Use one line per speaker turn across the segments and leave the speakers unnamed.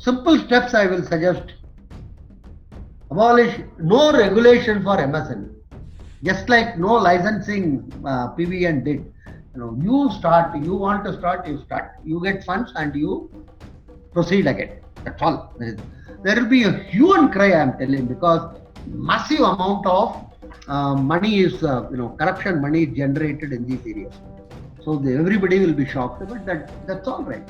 Simple steps I will suggest. Abolish no regulation for MSME. Just like no licensing PVN did. You start, you want to start, you start, you get funds and you proceed again. That's all. There will be a hue and cry, I am telling, because massive amount of money is, corruption money is generated in these areas. So everybody will be shocked, but that's all right.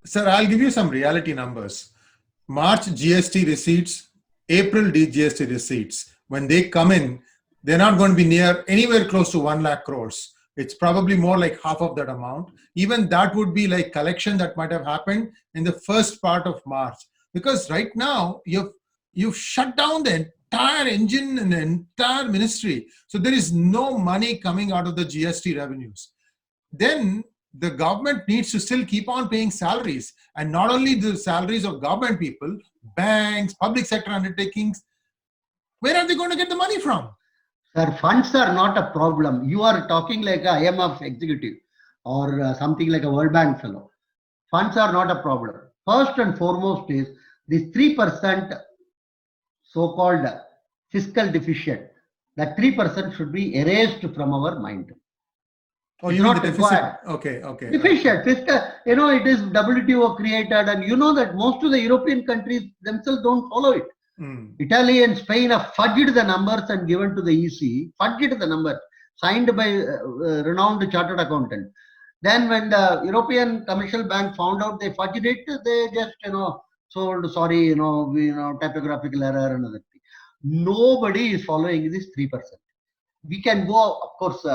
Sir, I'll give you some reality numbers. March GST receipts, April GST receipts, when they come in, they're not going to be anywhere close to 1 lakh crores. It's probably more like half of that amount. Even that would be like collection that might have happened in the first part of March. Because right now, you've shut down the entire engine and the entire ministry. So there is no money coming out of the GST revenues. Then the government needs to still keep on paying salaries, and not only the salaries of government people, banks, public sector undertakings. Where are they going to get the money from?
Sir, funds are not a problem. You are talking like a IMF executive or something like a World Bank fellow. Funds are not a problem. First and foremost is this 3% so-called fiscal deficit. That 3% should be erased from our mind.
Oh, you mean the deficit? Okay.
Deficit, fiscal, it is WTO created, and you know that most of the European countries themselves don't follow it. Italy and Spain have fudged the numbers and given to the EC, fudged the numbers, signed by renowned chartered accountant. Then when the European Commercial Bank found out they fudged it, they just, sold, sorry, typographical error and other thing. Nobody is following this 3%. We can go, of course,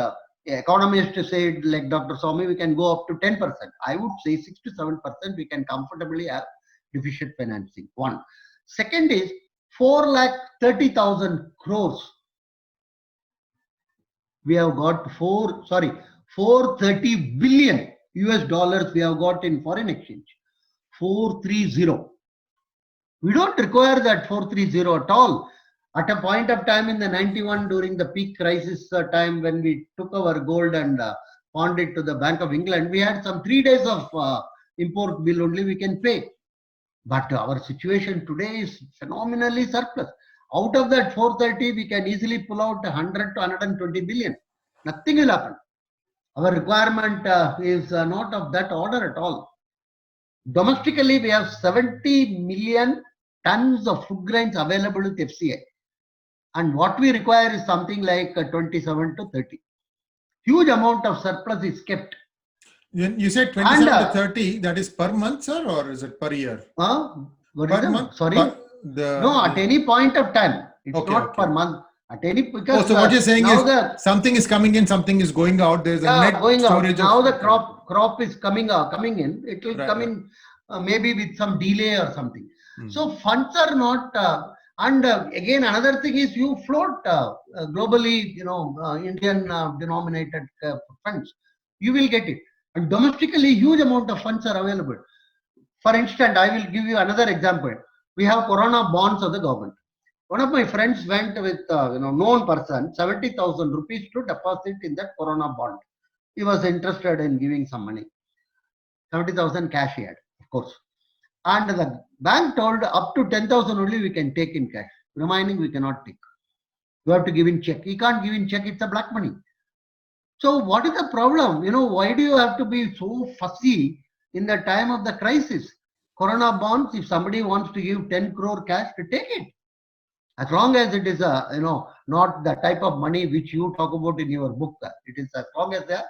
economists say, like Dr. Swami, we can go up to 10%. I would say 6 to 7% we can comfortably have deficit financing. One. Second is 4,30,000 crores. We have got 430 billion US dollars we have got in foreign exchange. 430. We don't require that 430 at all. At a point of time in the 91 during the peak crisis time when we took our gold and pawned it to the Bank of England, we had some 3 days of import bill only we can pay. But our situation today is phenomenally surplus. Out of that 430, we can easily pull out 100 to 120 billion. Nothing will happen. Our requirement is not of that order at all. Domestically, we have 70 million tons of food grains available with FCI. And what we require is something like 27 to 30. Huge amount of surplus is kept.
You said 27 to 30, that is per month, sir, or is it per year?
Per
month?
Sorry? No, at any point of time. It's not per month. At any, because
so what you're saying is something is coming in, something is going out. There's a net storage.
Now the crop is coming in. It will come in maybe with some delay or something. So funds are not. And again, another thing is you float globally, Indian denominated funds. You will get it. And domestically, huge amount of funds are available. For instance, I will give you another example. We have Corona bonds of the government. One of my friends went with known person 70,000 rupees to deposit in that Corona bond. He was interested in giving some money. 70,000 cash he had, of course. And the bank told up to 10,000 only we can take in cash. Remaining we cannot take. You have to give in check. He can't give in check. It's a black money. So what is the problem? Why do you have to be so fussy in the time of the crisis? Corona bonds, if somebody wants to give 10 crore cash, to take it. As long as it is not the type of money which you talk about in your book. It is as long as the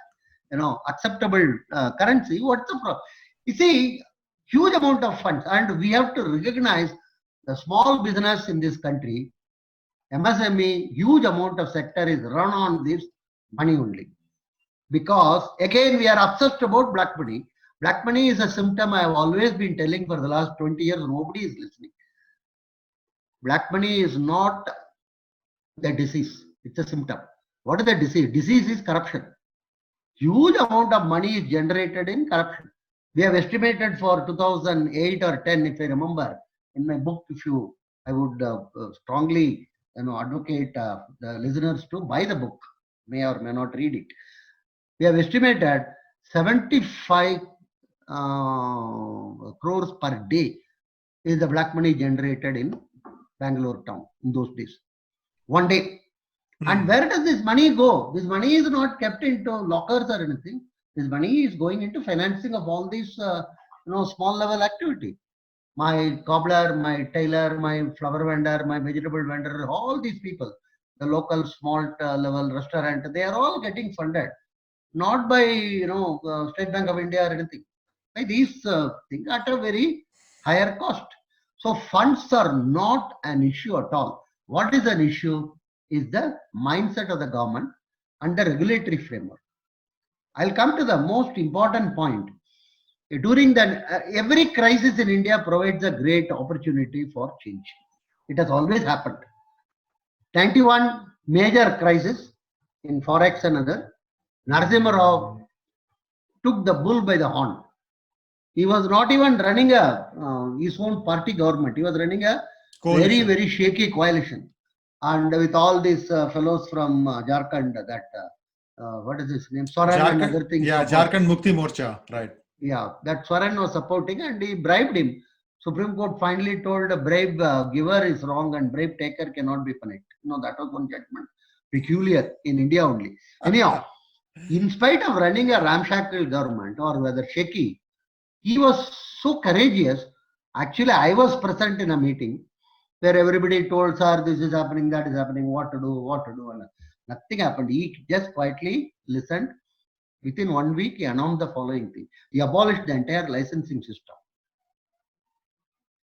acceptable currency. What's the problem? You see, huge amount of funds, and we have to recognize the small business in this country, MSME, huge amount of sector is run on this money only. Because again, we are obsessed about black money. Black money is a symptom I have always been telling for the last 20 years. Nobody is listening. Black money is not the disease. It's a symptom. What is the disease? Disease is corruption. Huge amount of money is generated in corruption. We have estimated for 2008 or 10, if I remember, in my book, I would strongly advocate the listeners to buy the book, may or may not read it. We have estimated 75 crores per day is the black money generated in Bangalore town in those days. One day. And where does this money go? This money is not kept into lockers or anything. This money is going into financing of all these, small level activity. My cobbler, my tailor, my flower vendor, my vegetable vendor, all these people, the local small level restaurant, they are all getting funded, not by State Bank of India or anything, by these things at a very higher cost. So funds are not an issue at all. What is an issue is the mindset of the government and the regulatory framework. I'll come to the most important point. During every crisis in India provides a great opportunity for change. It has always happened. 91 major crisis in Forex and other. Narasimha Rao took the bull by the horn. He was not even running his own party government. He was running a coalition. Very shaky coalition. And with all these fellows from Jharkhand, what is his name? Soren and other things.
Yeah, Jharkhand Mukti Morcha, right.
Yeah, that Soren was supporting and he bribed him. Supreme Court finally told a bribe giver is wrong and bribe taker cannot be punished. That was one judgment. Peculiar in India only. Anyhow, in spite of running a ramshackle government or whether shaky, he was so courageous. Actually, I was present in a meeting where everybody told, sir, this is happening, that is happening, what to do. And nothing happened. He just quietly listened. Within 1 week, he announced the following thing. He abolished the entire licensing system.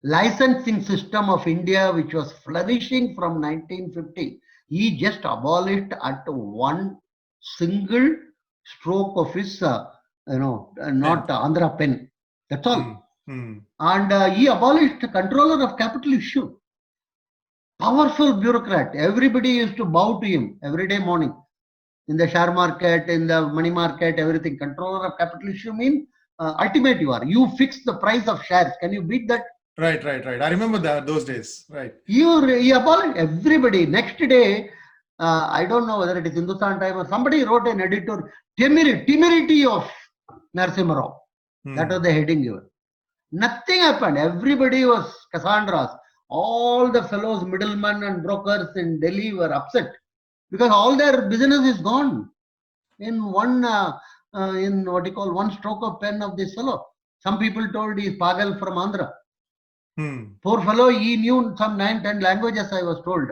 Licensing system of India, which was flourishing from 1950, he just abolished at one single stroke of his, not Andhra pen. That's all. And he abolished the controller of capital issue. Powerful bureaucrat. Everybody used to bow to him every day morning. In the share market, in the money market, everything. Controller of capital issue means ultimate you are. You fix the price of shares. Can you beat that?
Right. I remember those days. Right.
You abolished everybody. Next day, I don't know whether it is Hindustan Times or somebody wrote an editor, temerity of Narasimha Rao. That was the heading given. Nothing happened. Everybody was Cassandras. All the fellows, middlemen and brokers in Delhi were upset because all their business is gone in one, one stroke of pen of this fellow. Some people told he is Pagal from Andhra. Poor fellow, he knew some 9-10 languages, I was told.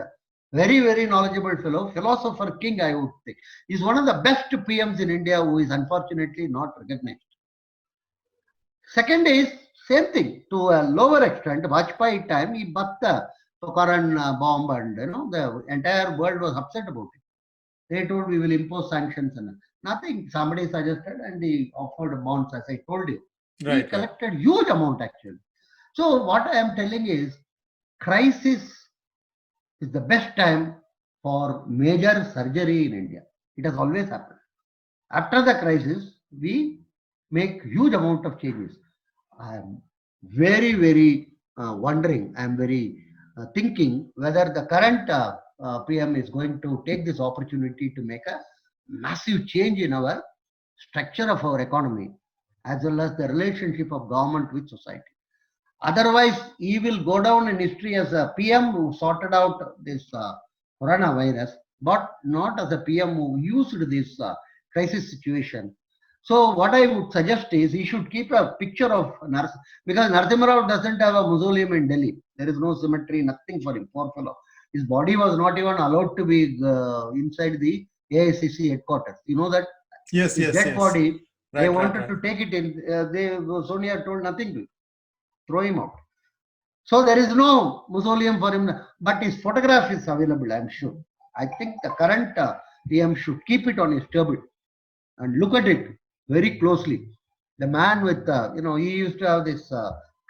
Very knowledgeable fellow, philosopher king, I would think. He's one of the best PMs in India who is unfortunately not recognized. Second is, same thing, to a lower extent, Vajpayee time, he bought the Pokhran bomb and the entire world was upset about it. They told we will impose sanctions and nothing. Somebody suggested and he offered bonds, as I told you. He collected huge amount actually. So what I am telling is, crisis is the best time for major surgery in India. It has always happened. After the crisis, we make huge amount of changes. I am very wondering, I am very thinking whether the current PM is going to take this opportunity to make a massive change in our structure of our economy as well as the relationship of government with society. Otherwise, he will go down in history as a PM who sorted out this coronavirus, but not as a PM who used this crisis situation. So what I would suggest is he should keep a picture of because Narasimha Rao doesn't have a mausoleum in Delhi. There is no cemetery, nothing for him, poor fellow. His body was not even allowed to be inside the AICC headquarters. You know that?
Yes.
Dead body, they wanted to take it in. Sonia told nothing to throw him out. So there is no mausoleum for him, but his photograph is available, I am sure. I think the current PM should keep it on his table and look at it very closely. The man with, he used to have this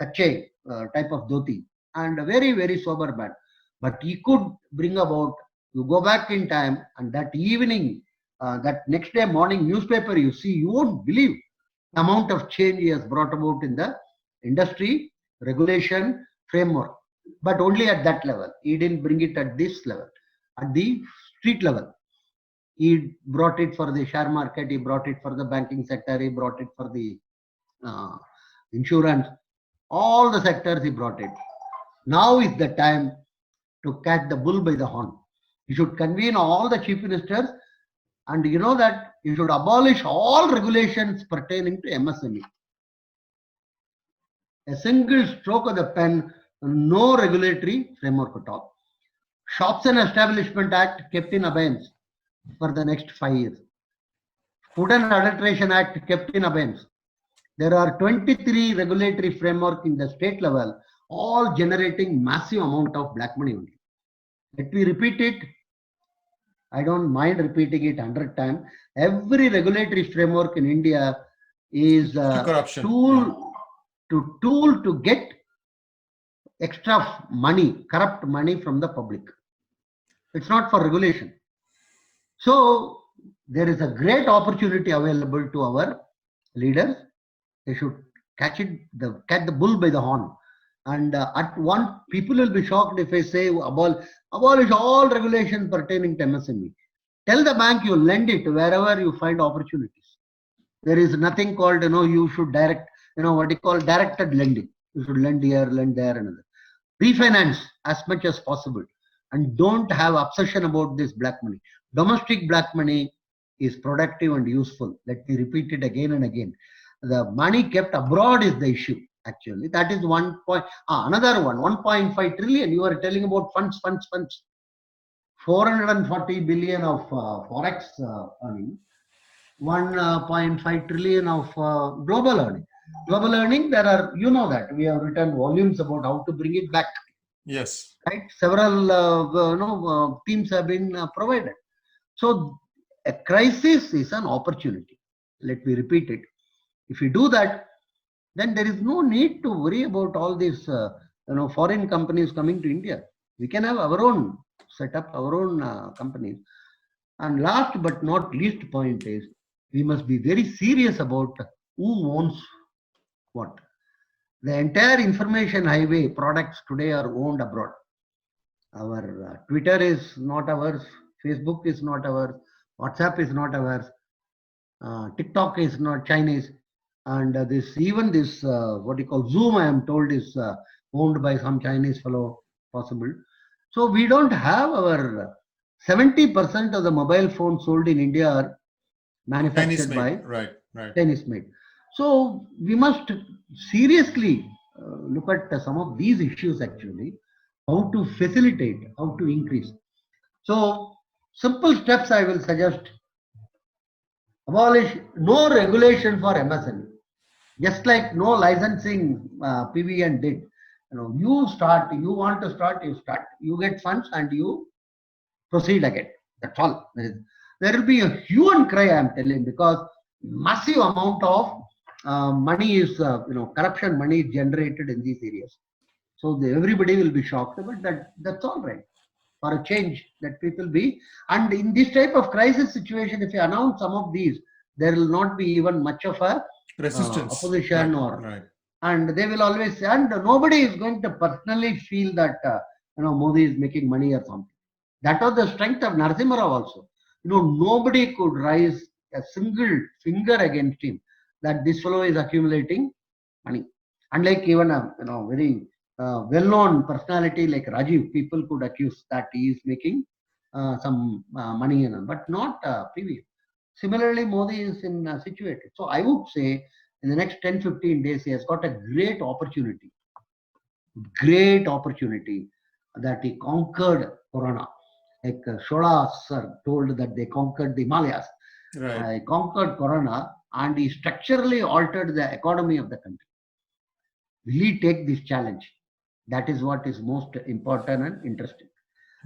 kache type of dhoti and a very sober man. But he could bring about, you go back in time and that evening, that next day morning newspaper you see, you won't believe the amount of change he has brought about in the industry, regulation, framework. but only at that level. He didn't bring it at this level, at the street level. He brought it for the share market, he brought it for the banking sector, he brought it for the uh, insurance, all the sectors he brought it. Now is the time to catch the bull by the horn. You should convene all the chief ministers, and you know that you should abolish all regulations pertaining to MSME. A single stroke of the pen, no regulatory framework at all. Shops and Establishment Act kept in abeyance for the next 5 years. Food and Adulteration Act kept in abeyance. There are 23 regulatory framework in the state level, all generating massive amount of black money only. Let me repeat it. I don't mind repeating it 100 times. Every regulatory framework in India is a
corruption.
tool to get extra money, corrupt money from the public. It's not for regulation. So there is a great opportunity available to our leaders. They should catch the bull by the horn. And at one, people will be shocked if I say abolish all regulations pertaining to MSME. Tell the bank you lend it wherever you find opportunities. There is nothing called, you should direct, what you call directed lending. You should lend here, lend there, another. Refinance as much as possible. And don't have obsession about this black money. Domestic black money is productive and useful. Let me repeat it again and again. The money kept abroad is the issue, actually. That is one point. Another one, 1.5 trillion. You are telling about funds. 440 billion of forex earning, 1.5 trillion of global earning. Global earning, there are, that we have written volumes about how to bring it back.
Yes.
Right? Several teams have been provided. So a crisis is an opportunity. Let me repeat it. If we do that, then there is no need to worry about all these foreign companies coming to India. We can have our own setup, our own companies. And last but not least point is, we must be very serious about who owns what. The entire information highway products today are owned abroad. Our Twitter is not ours, Facebook is not ours, WhatsApp is not ours, TikTok is not Chinese, and even this what you call Zoom, I am told, is owned by some Chinese fellow, possible. So we don't have our 70% of the mobile phones sold in India are manufactured by Chinese made. So we must seriously look at some of these issues, actually, how to facilitate, how to increase. So simple steps I will suggest: abolish no regulation for MSME, just like no licensing PVN did. You start, you want to start, you start, you get funds and you proceed again. That's all. There will be a hue and cry, I am telling, because massive amount of money is, corruption money is generated in these areas. So everybody will be shocked, but that's all right. For a change, that people be. And in this type of crisis situation, if you announce some of these, there will not be even much of a
resistance,
opposition, and they will always say, and nobody is going to personally feel that Modi is making money or something. That was the strength of Narasimha Rao also. Nobody could raise a single finger against him that this fellow is accumulating money. Unlike even a very well-known personality like Rajiv, people could accuse that he is making some money, but not PV. Similarly, Modi is situated. So I would say in the next 10-15 days, he has got a great opportunity that he conquered Corona. Like Shola sir told that they conquered the Himalayas. He conquered Corona and he structurally altered the economy of the country. Will he take this challenge? That is what is most important and interesting.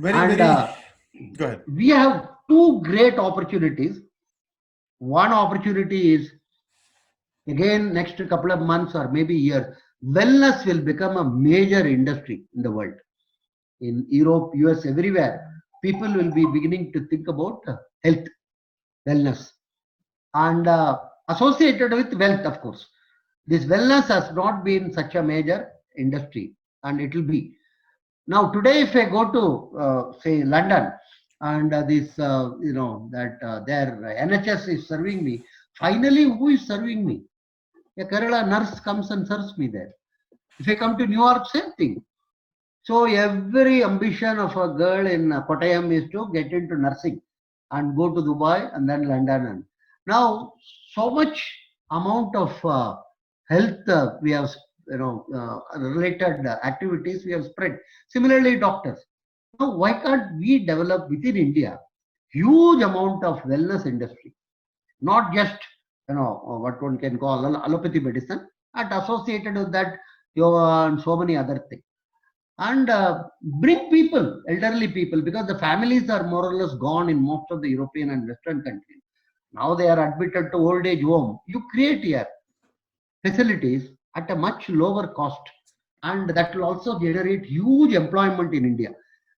Go ahead.
We have two great opportunities. One opportunity is, again, next couple of months or maybe years, wellness will become a major industry in the world. In Europe, US, everywhere, people will be beginning to think about health, wellness, and associated with wealth, of course. This wellness has not been such a major industry, and it will be. Now today, if I go to say London, and their NHS is serving me. Finally, who is serving me? A Kerala nurse comes and serves me there. If I come to New York, same thing. So every ambition of a girl in Kottayam is to get into nursing and go to Dubai and then London. And now so much amount of health we have, related activities we have spread. Similarly, doctors. Now, why can't we develop within India huge amount of wellness industry, not just what one can call allopathy medicine, and associated with that yoga and so many other things, and bring people, elderly people, because the families are more or less gone in most of the European and Western countries. Now they are admitted to old age home. You create here facilities at a much lower cost, and that will also generate huge employment in India.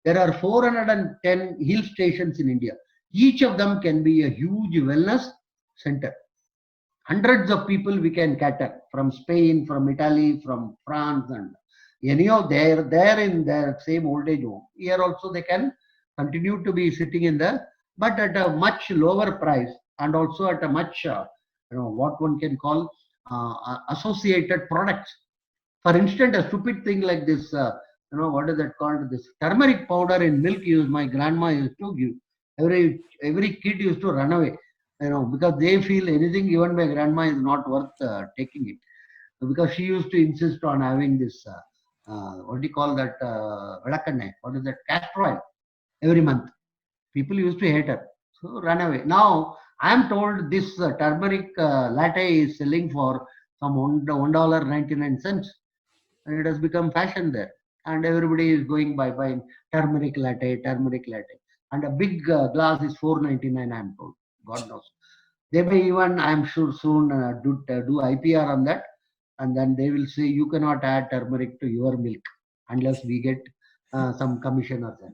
There are 410 hill stations in India. Each of them can be a huge wellness center. Hundreds of people we can cater from Spain, from Italy, from France, and anyhow they're in their same old age home. Here also they can continue to be sitting in the, but at a much lower price, and also at a much what one can call associated products. For instance, a stupid thing like this, what is that called? This turmeric powder in milk use. My grandma used to give. Every kid used to run away, because they feel anything given by grandma is not worth taking it, because she used to insist on having this. What do you call that? Vadakanne. What is that? Castor oil every month. People used to hate her, so run away. Now I am told this turmeric latte is selling for some $1.99, and it has become fashion there. And everybody is going by buying turmeric latte, and a big glass is $4.99. I am told. God knows. They may even, I am sure, soon do IPR on that, and then they will say you cannot add turmeric to your milk unless we get some commission or that.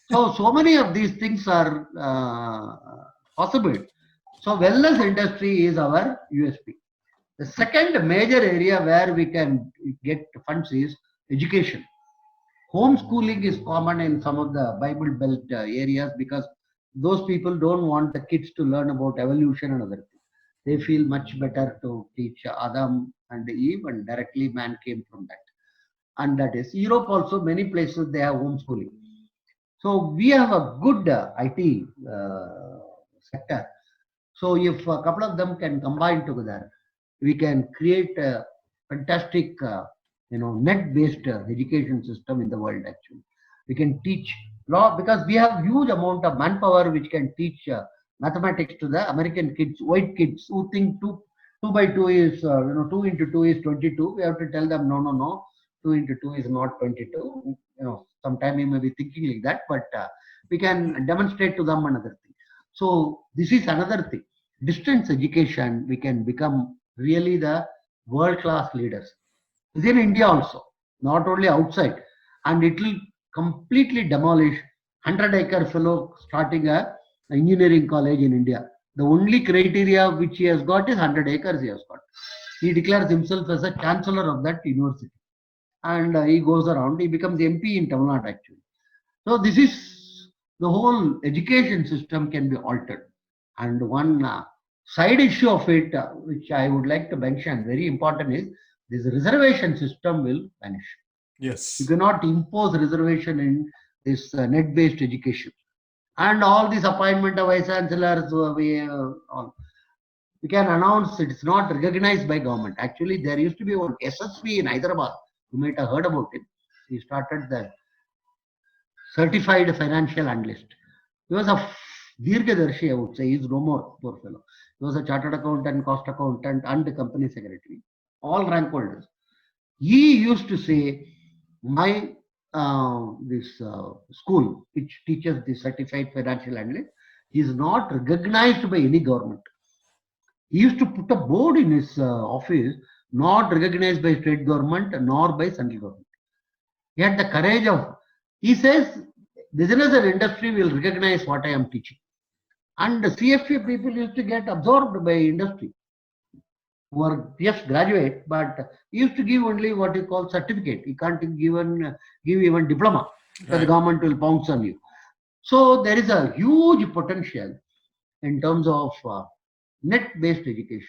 So many of these things are possible. So wellness industry is our USP. The second major area where we can get funds is education. Homeschooling is common in some of the Bible Belt areas, because those people don't want the kids to learn about evolution and other things. They feel much better to teach Adam and Eve, and directly man came from that. And that is Europe also, many places they have homeschooling. So we have a good IT sector. So if a couple of them can combine together, we can create a fantastic, net-based education system in the world. Actually, we can teach law, because we have huge amount of manpower which can teach mathematics to the American kids, white kids who think two by two is 2 into 2 is 22. We have to tell them no, 2 into 2 is not 22. Sometime you may be thinking like that, but we can demonstrate to them another thing. So this is another thing. Distance education, we can become really the world-class leaders within India also, not only outside. And it will completely demolish 100-acre fellow starting a engineering college in India. The only criteria which he has got is 100 acres he has got. He declares himself as a chancellor of that university. And he goes around, he becomes MP in Tamil Nadu actually. So this is the whole education system can be altered. And one side issue of it, which I would like to mention, very important, is this reservation system will vanish.
Yes.
You cannot impose reservation in this net-based education. And all this appointment of vice chancellors, we can announce it's not recognized by government. Actually, there used to be one SSV in Hyderabad. You might have heard about it. He started the certified financial analyst. He was a Dirgadarshi, I would say. He's no more, poor fellow. He was a chartered accountant, cost accountant, and company secretary, all rank holders. He used to say, my this school which teaches the certified financial analyst is not recognized by any government. He used to put a board in his office, not recognized by state government nor by central government. He had the courage of, he says, business and industry will recognize what I am teaching. And the CFA people used to get absorbed by industry, who are just graduate, but he used to give only what you call certificate. He can't give even diploma. So the government will pounce on you. So there is a huge potential in terms of net-based education.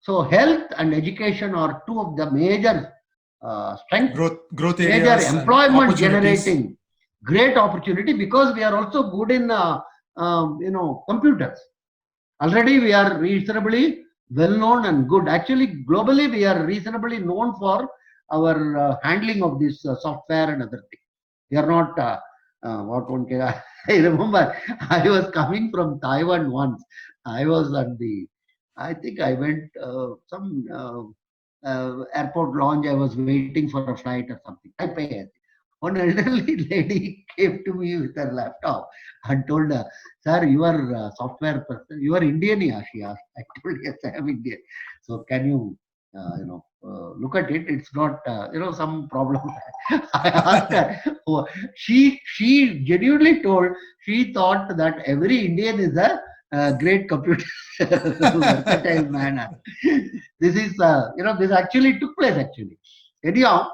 So health and education are two of the major strength,
growth
major
areas,
employment generating great opportunity, because we are also good in computers. Already we are reasonably well known and good. Actually, globally we are reasonably known for our handling of this software and other things. We are not what one can. I remember I was coming from Taiwan once. I was at I think I went some airport lounge. I was waiting for a flight or something. I pay. One elderly lady came to me with her laptop and told her, "Sir, you are a software person. You are Indian?" Yeah, she asked. I told, "Yes, I am Indian." So can you, look at it? It's not, some problem. I asked her. She genuinely told, she thought that every Indian is a great computer versatile man. This is, this actually took place actually. Anyhow,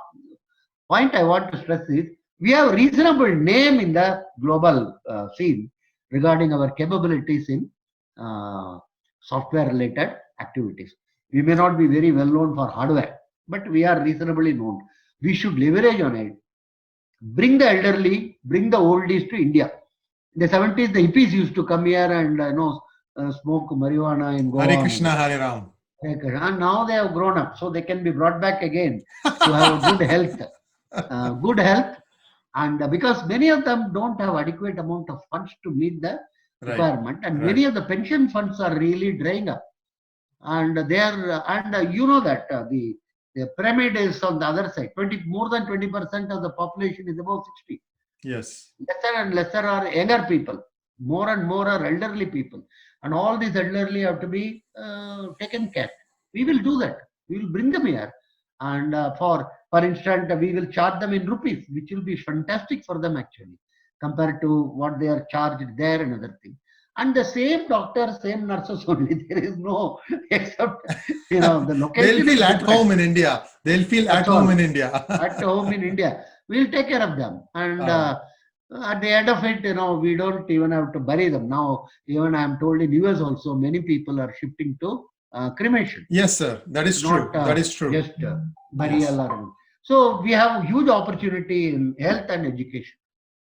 point I want to stress is we have a reasonable name in the global scene regarding our capabilities in software related activities. We may not be very well known for hardware, but we are reasonably known. We should leverage on it. Bring the elderly, bring the oldies to India. In the 70s, the hippies used to come here and smoke marijuana in Goa.
Hare Krishna, Hare Ram.
And now they have grown up, so they can be brought back again to have good health. Good health, and because many of them don't have adequate amount of funds to meet the requirement, and many of the pension funds are really drying up, and they are, and you know that the pyramid is on the other side. More than 20% of the population is above 60.
Yes.
Lesser and lesser are younger people. More and more are elderly people, and all these elderly have to be taken care. We will do that. We will bring them here, and for instance, we will charge them in rupees, which will be fantastic for them actually, compared to what they are charged there and other things. And the same doctors, same nurses only. There is no, except the location.
They'll feel at home in India. They'll feel at home in India.
At home in India. We'll take care of them. And at the end of it, we don't even have to bury them. Now, even I am told in US also, many people are shifting to cremation.
Yes, sir. That is true. That is true.
Just burial or. So we have a huge opportunity in health and education.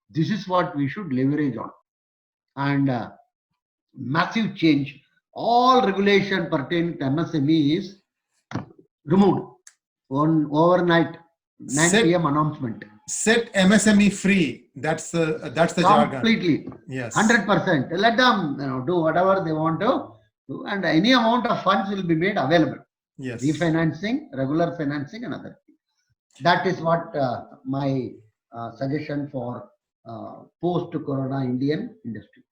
This is what we should leverage on. And massive change. All regulation pertaining to MSME is removed. Overnight, 9 p.m. announcement.
Set MSME free. That's the jargon.
Completely.
Yes.
100%. Let them do whatever they want to do, and any amount of funds will be made available.
Yes.
Refinancing, regular financing, and other things. That is what my suggestion for post-corona Indian industry.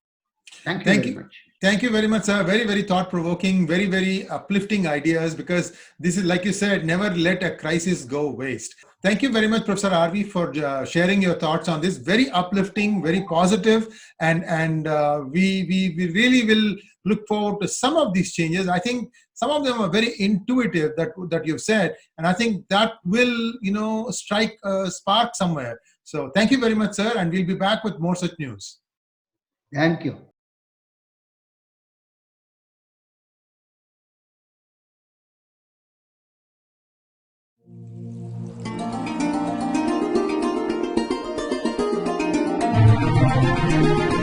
Thank you very much.
Thank you very much, sir. Very, very thought-provoking, very, very uplifting ideas, because this is, like you said, never let a crisis go waste. Thank you very much, Professor RV, for sharing your thoughts on this. Very uplifting, very positive, and we really will look forward to some of these changes. I think some of them are very intuitive that you've said, and I think that will strike a spark somewhere. So thank you very much, sir, and we'll be back with more such news.
Thank you.
Thank you.